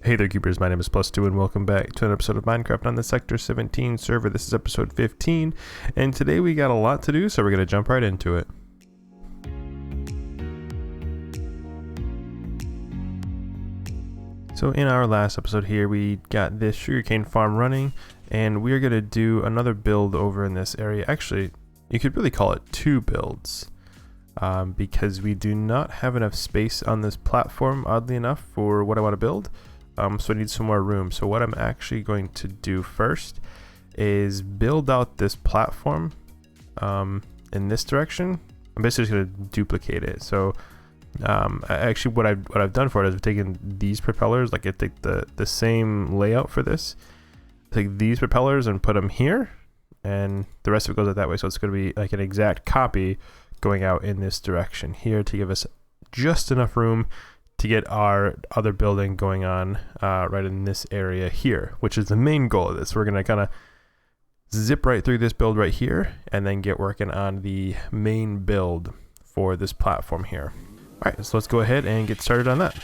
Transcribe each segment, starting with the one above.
Hey there, Cubers. My name is Plus2, and welcome back to an episode of Minecraft on the Sector 17 server. This is episode 15, and today we got a lot to do, so we're going to jump right into it. So in our last episode here, we got this sugarcane farm running, and we're going to do another build over in this area. Actually, you could really call it two builds, because we do not have enough space on this platform, oddly enough, for what I want to build. So I need some more room. So what I'm actually going to do first is build out this platform in this direction. I'm basically just going to duplicate it. So actually what I've done for it is I've taken these propellers, like I take the same layout for this, take these propellers and put them here, and the rest of it goes out that way. So it's going to be like an exact copy going out in this direction here to give us just enough room to get our other building going on right in this area here, which is the main goal of this. We're going to kind of zip right through this build right here and then get working on the main build for this platform here. All right, so let's go ahead and get started on that.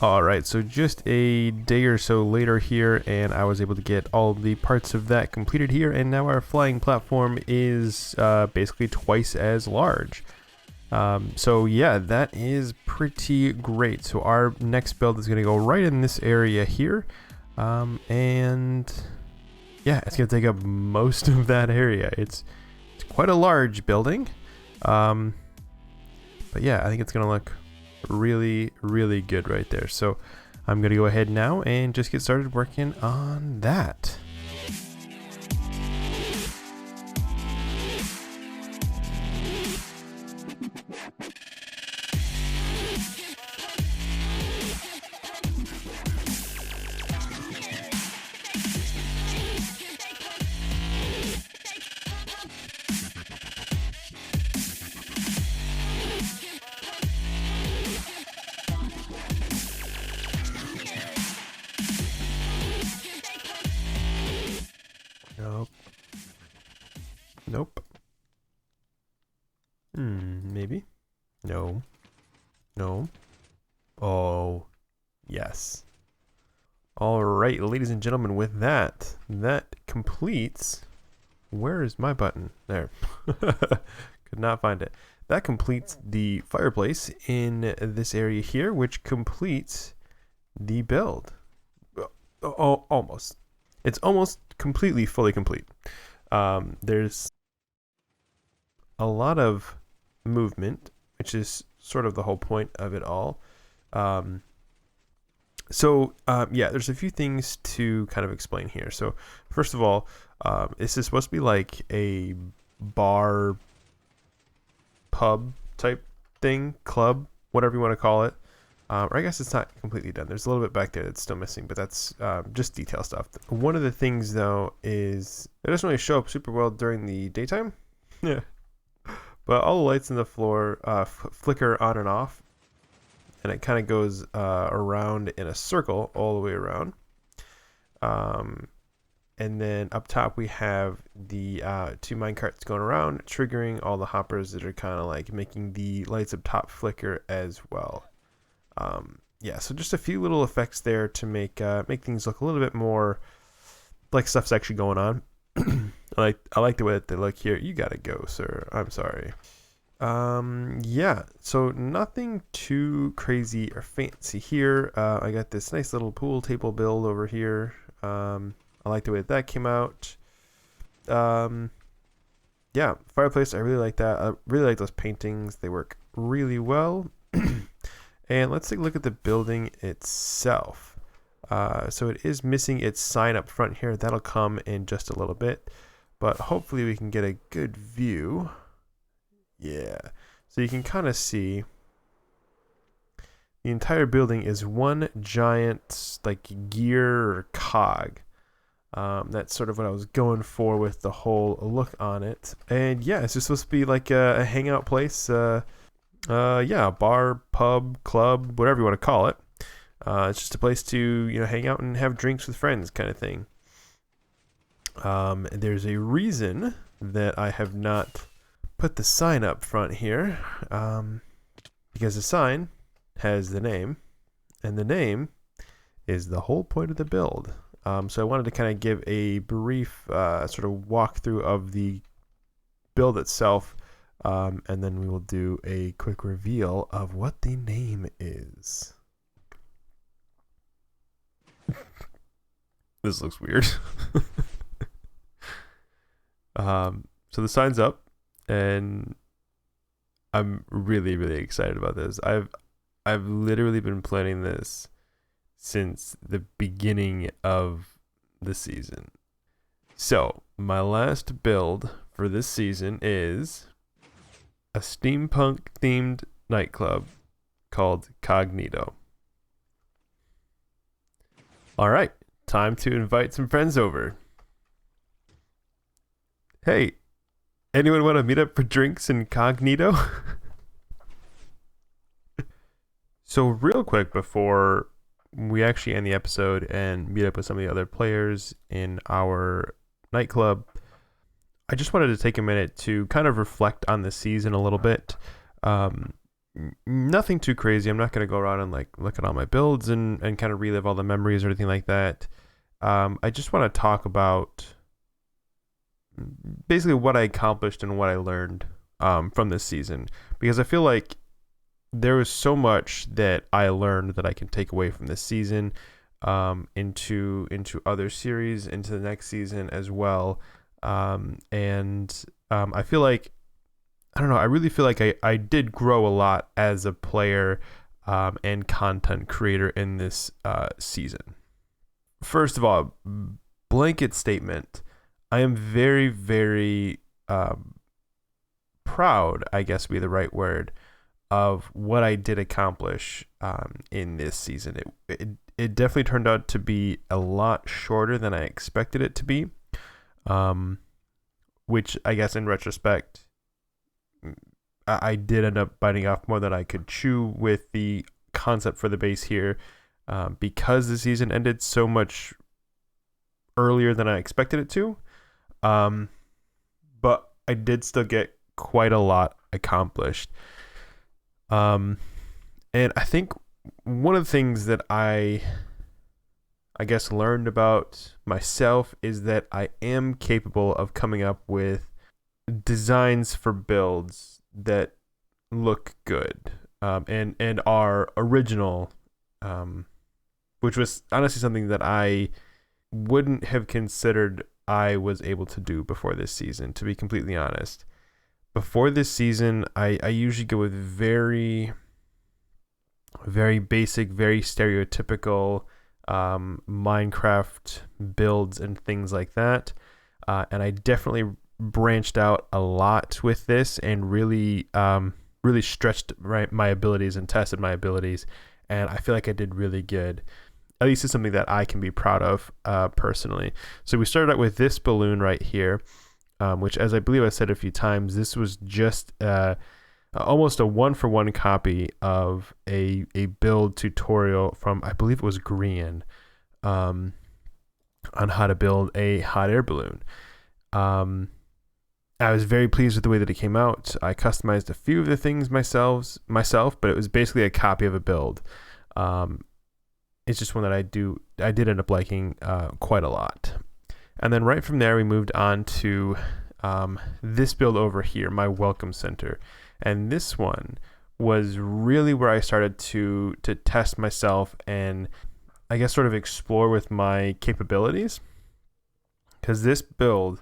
Alright, so just a day or so later here, and I was able to get all the parts of that completed here, and now our flying platform is basically twice as large. So yeah, that is pretty great. So our next build is going to go right in this area here, and yeah, it's going to take up most of that area. It's quite a large building, but yeah, I think it's going to look really good right there. So I'm gonna go ahead now and just get started working on that. Nope. Maybe. No. Oh, yes. All right, ladies and gentlemen, with that completes. Where is my button? There. Could not find it. That completes the fireplace in this area here, which completes the build. Oh, almost. It's almost completely fully complete. There's a lot of movement, which is sort of the whole point of it all. Yeah, there's a few things to kind of explain here. So first of all, this is supposed to be like a bar, pub type thing, club, whatever you want to call it. Or I guess it's not completely done. There's a little bit back there that's still missing, but that's just detail stuff. One of the things though is it doesn't really show up super well during the daytime. Yeah. But all the lights in the floor flicker on and off, and it kind of goes around in a circle all the way around. And then up top we have the two minecarts going around, triggering all the hoppers that are kind of like making the lights up top flicker as well. Yeah, so just a few little effects there to make things look a little bit more like stuff's actually going on. I like the way that they look here. You gotta go, sir. I'm sorry. Yeah, so nothing too crazy or fancy here. I got this nice little pool table build over here. I like the way that came out. yeah, fireplace, I really like that. I really like those paintings. They work really well. And let's take a look at the building itself. So it is missing its sign up front here. That'll come in just a little bit, but hopefully we can get a good view. Yeah, so you can kind of see the entire building is one giant like gear or cog. That's sort of what I was going for with the whole look on it. And yeah, it's just supposed to be like a hangout place. Yeah, bar, pub, club, whatever you want to call it. It's just a place to hang out and have drinks with friends, kind of thing. There's a reason that I have not put the sign up front here, because the sign has the name, and the name is the whole point of the build. So I wanted to kind of give a brief sort of walkthrough of the build itself, and then we will do a quick reveal of what the name is. This looks weird. So the sign's up, and I'm really, really excited about this. I've literally been planning this since the beginning of the season. So my last build for this season is a steampunk themed nightclub called Cognito. All right, time to invite some friends over. Hey, anyone want to meet up for drinks in Cognito? So real quick before we actually end the episode and meet up with some of the other players in our nightclub, I just wanted to take a minute to kind of reflect on the season a little bit. Nothing too crazy. I'm not going to go around and like look at all my builds and kind of relive all the memories or anything like that. I just want to talk about basically what I accomplished and what I learned from this season, because I feel like there was so much that I learned that I can take away from this season into other series, into the next season as well. I feel like, I don't know, I really feel like I did grow a lot as a player and content creator in this season. First of all, blanket statement, I am very, very proud, I guess would be the right word, of what I did accomplish in this season. It definitely turned out to be a lot shorter than I expected it to be, which I guess in retrospect, I did end up biting off more than I could chew with the concept for the base here, because the season ended so much earlier than I expected it to. But I did still get quite a lot accomplished. And I think one of the things that I guess learned about myself is that I am capable of coming up with designs for builds that look good, and are original, which was honestly something that I wouldn't have considered I was able to do before this season, to be completely honest. Before this season, I usually go with very, very basic, very stereotypical Minecraft builds and things like that. And I definitely branched out a lot with this and really, really stretched my abilities and tested my abilities. And I feel like I did really good. At least it's something that I can be proud of personally. So we started out with this balloon right here, which, as I believe I said a few times, this was just almost a one-for-one copy of a build tutorial from, I believe it was Grian, on how to build a hot air balloon. I was very pleased with the way that it came out. I customized a few of the things myself, but it was basically a copy of a build. It's just one that I did end up liking quite a lot. And then right from there, we moved on to this build over here, my welcome center. And this one was really where I started to test myself and I guess sort of explore with my capabilities. Because this build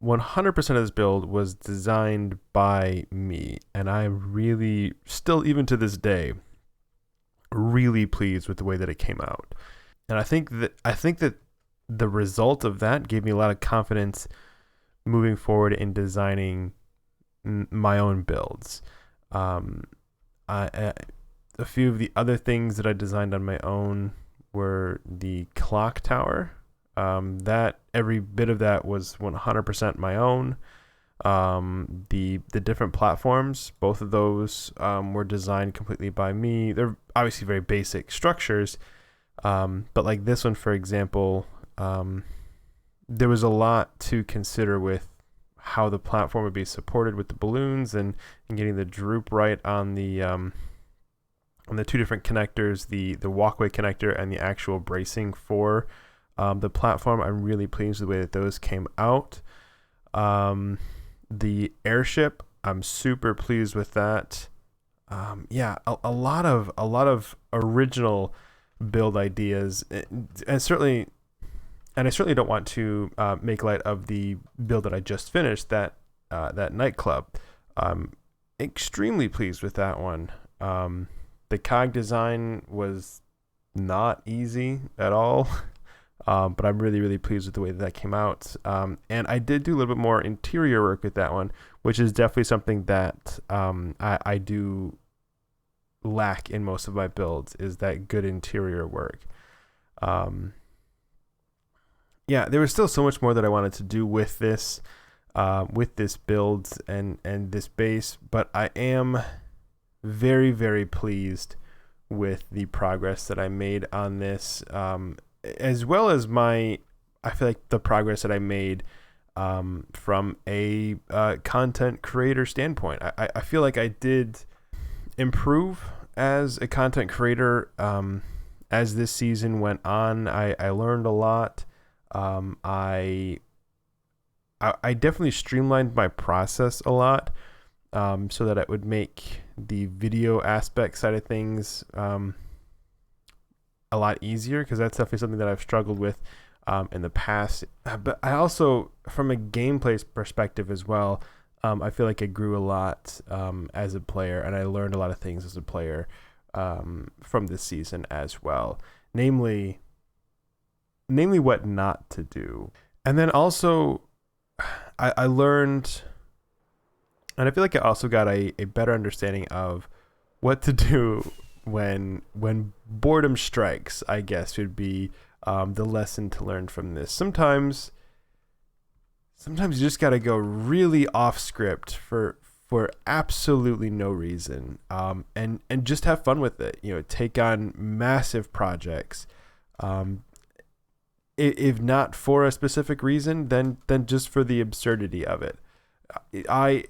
100% of this build was designed by me, and I really, still even to this day, really pleased with the way that it came out. And I think that the result of that gave me a lot of confidence moving forward in designing my own builds. A few of the other things that I designed on my own were the clock tower. That every bit of that was 100% my own. The different platforms, both of those were designed completely by me. They're obviously very basic structures, but like this one, for example, there was a lot to consider with how the platform would be supported with the balloons and getting the droop right on the two different connectors, the walkway connector and the actual bracing for the platform. I'm really pleased with the way that those came out. The airship, I'm super pleased with that. Yeah, a lot of original build ideas, and I certainly don't want to make light of the build that I just finished, that nightclub. I'm extremely pleased with that one. The cog design was not easy at all, but I'm really pleased with the way that came out. And I did do a little bit more interior work with that one, which is definitely something that I do lack in most of my builds, is that good interior work. Yeah, there was still so much more that I wanted to do with this build and this base, but I am very pleased with the progress that I made on this, as well as I feel like the progress that I made from a content creator standpoint. I feel like I did improve as a content creator as this season went on. I learned a lot. I definitely streamlined my process a lot, so that it would make the video aspect side of things a lot easier, because that's definitely something that I've struggled with in the past. But I also, from a gameplay perspective as well, I feel like I grew a lot as a player, and I learned a lot of things as a player from this season as well, namely what not to do. And then also I learned, and I feel like I also got a better understanding of what to do when boredom strikes, I guess would be the lesson to learn from this. Sometimes you just got to go really off script for absolutely no reason, and just have fun with it. Take on massive projects, if not for a specific reason, then just for the absurdity of it. I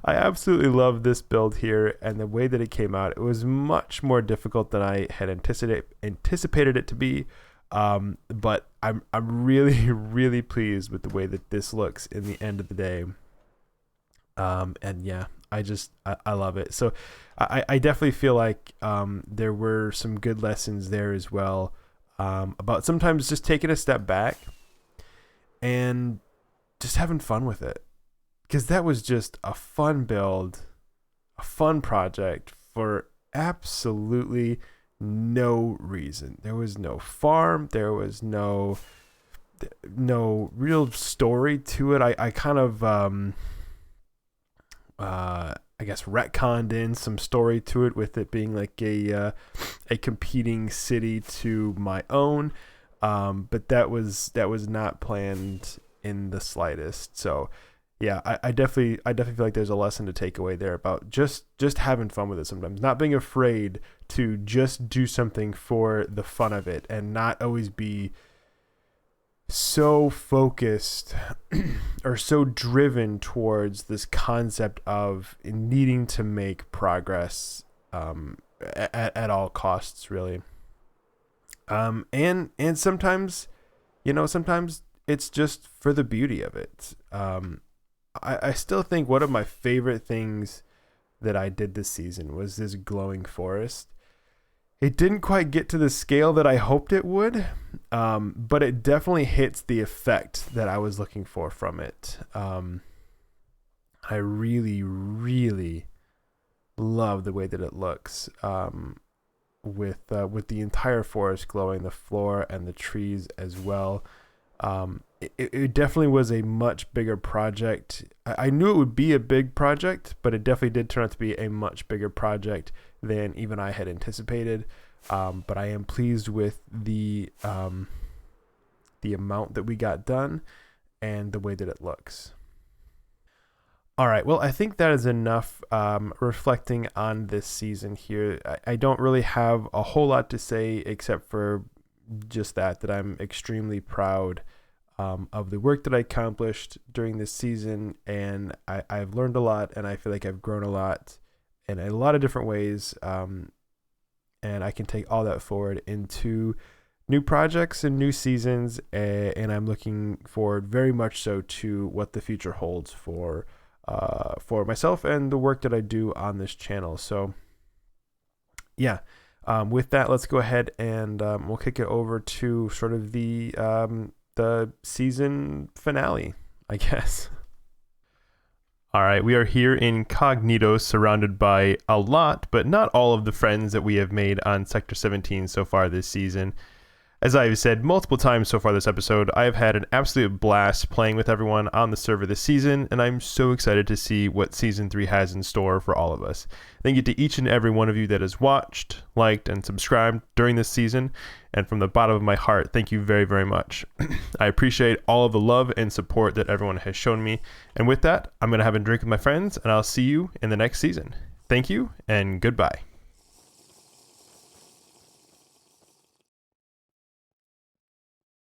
absolutely love this build here, and the way that it came out. It was much more difficult than I had anticipated it to be, but I'm really pleased with the way that this looks in the end of the day. And yeah, I love it. So I definitely feel like there were some good lessons there as well, about sometimes just taking a step back and just having fun with it. Because that was just a fun build, a fun project for absolutely no reason. There was no farm. There was no real story to it. I kind of, I guess, retconned in some story to it, with it being like a competing city to my own. But that was not planned in the slightest. So yeah, I definitely feel like there's a lesson to take away there about just having fun with it sometimes, not being afraid to just do something for the fun of it, and not always be so focused or so driven towards this concept of needing to make progress at all costs, really. And sometimes, sometimes it's just for the beauty of it. I still think one of my favorite things that I did this season was this glowing forest. It didn't quite get to the scale that I hoped it would, but it definitely hits the effect that I was looking for from it. I really, really love the way that it looks, with the entire forest glowing, the floor and the trees as well. It definitely was a much bigger project. I knew it would be a big project, but it definitely did turn out to be a much bigger project than even I had anticipated. But I am pleased with the amount that we got done and the way that it looks. All right, well, I think that is enough reflecting on this season here. I don't really have a whole lot to say except for just that I'm extremely proud of the work that I accomplished during this season, and I've learned a lot, and I feel like I've grown a lot in a lot of different ways, and I can take all that forward into new projects and new seasons, and I'm looking forward very much so to what the future holds for myself and the work that I do on this channel. So yeah, with that, let's go ahead and we'll kick it over to sort of the season finale, I guess. All right, we are here incognito, surrounded by a lot, but not all of the friends that we have made on Sector 17 so far this season. As I've said multiple times so far this episode, I have had an absolute blast playing with everyone on the server this season, and I'm so excited to see what Season 3 has in store for all of us. Thank you to each and every one of you that has watched, liked, and subscribed during this season, and from the bottom of my heart, thank you very, very much. I appreciate all of the love and support that everyone has shown me, and with that, I'm going to have a drink with my friends, and I'll see you in the next season. Thank you, and goodbye.